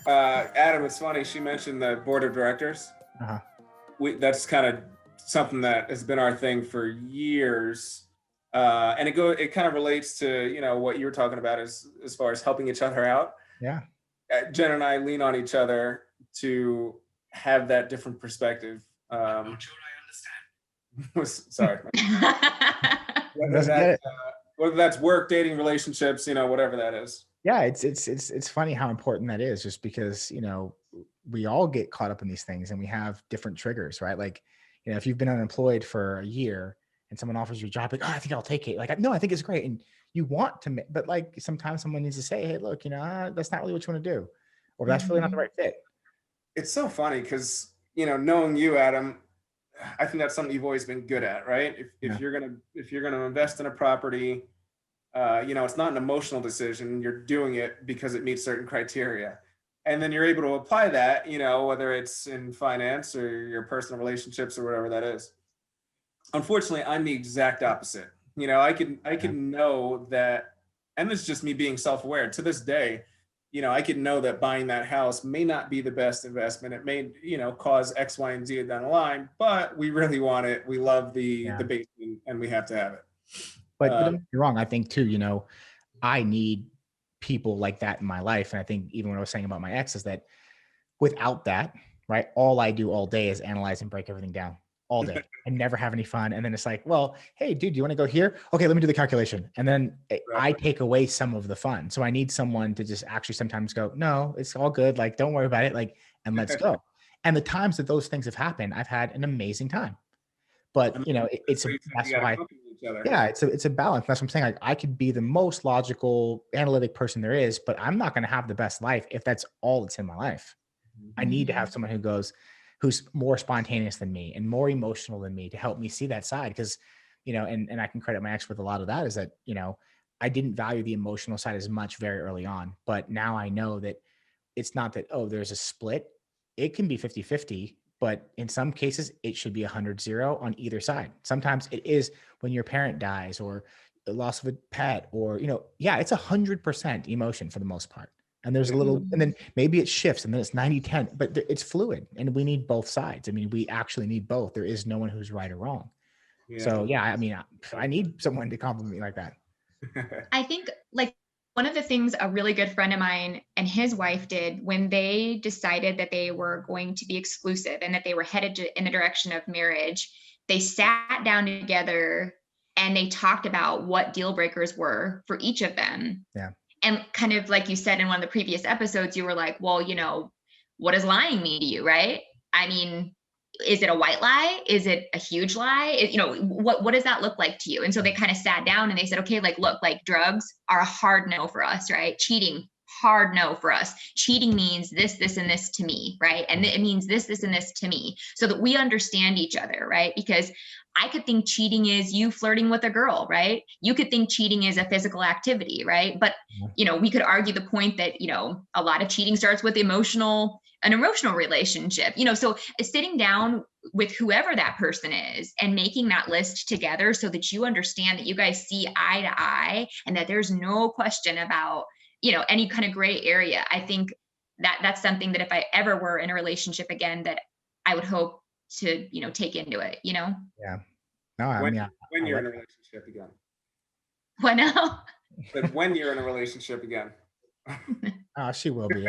Adam, it's funny. She mentioned the board of directors. Uh-huh. That's kind of something that has been our thing for years. And it kind of relates to, what you were talking about as far as helping each other out. Yeah. Jen and I lean on each other to have that different perspective. I'm not sure I understand. Sorry. Whether that's work, dating, relationships, whatever that is. Yeah, it's funny how important that is, just because, we all get caught up in these things and we have different triggers, right? Like, if you've been unemployed for a year and someone offers you a job, like, oh, I think I'll take it. Like, no, I think it's great. And you want to, but like sometimes someone needs to say, hey, look, that's not really what you want to do, or that's really not the right fit. It's so funny because, knowing you, Adam, I think that's something you've always been good at, right? If you're gonna invest in a property, it's not an emotional decision. You're doing it because it meets certain criteria, and then you're able to apply that, whether it's in finance or your personal relationships or whatever that is. Unfortunately, I'm the exact opposite. I can know that, and this is just me being self-aware. To this day, I could know that buying that house may not be the best investment. It may, cause X, Y, and Z down the line, but we really want it. We love the basement and we have to have it. But don't get me wrong. I think too, I need people like that in my life. And I think even what I was saying about my ex is that without that, right, all I do all day is analyze and break everything down all day. I never have any fun. And then it's like, well, hey, dude, do you want to go here? Okay, let me do the calculation. And then I take away some of the fun. So I need someone to just actually sometimes go, no, it's all good. Like, don't worry about it. Like, and let's go. And the times that those things have happened, I've had an amazing time. But that's why. Yeah, it's a balance. That's what I'm saying. Like, I could be the most logical, analytic person there is, but I'm not going to have the best life if that's all that's in my life. I need to have someone who's more spontaneous than me and more emotional than me to help me see that side. Because, and I can credit my ex with a lot of that, is that, I didn't value the emotional side as much very early on, but now I know that it's not that, oh, there's a split. It can be 50-50, but in some cases it should be 100-0 on either side. Sometimes it is when your parent dies or the loss of a pet, or, it's 100% emotion for the most part. And there's a little, and then maybe it shifts and then it's 90-10, but it's fluid and we need both sides. I mean, we actually need both. There is no one who's right or wrong. Yeah. So I need someone to compliment me like that. I think like one of the things a really good friend of mine and his wife did when they decided that they were going to be exclusive and that they were headed in the direction of marriage, they sat down together and they talked about what deal breakers were for each of them. Yeah. And kind of like you said in one of the previous episodes, you were like, well, what does lying mean to you, right? I mean, is it a white lie? Is it a huge lie? What does that look like to you? And so they kind of sat down and they said, okay, look, drugs are a hard no for us, right? Cheating, hard no for us. Cheating means this, and this to me, right? And it means this, and this to me, so that we understand each other, right? Because I could think cheating is you flirting with a girl, right? You could think cheating is a physical activity, right? But, we could argue the point that, a lot of cheating starts with an emotional relationship, so sitting down with whoever that person is and making that list together so that you understand that you guys see eye to eye and that there's no question about, any kind of gray area. I think that that's something that if I ever were in a relationship again, that I would hope to, take into it, Yeah. No, when you're in a relationship again. What now? But when you're in a relationship again. She will be.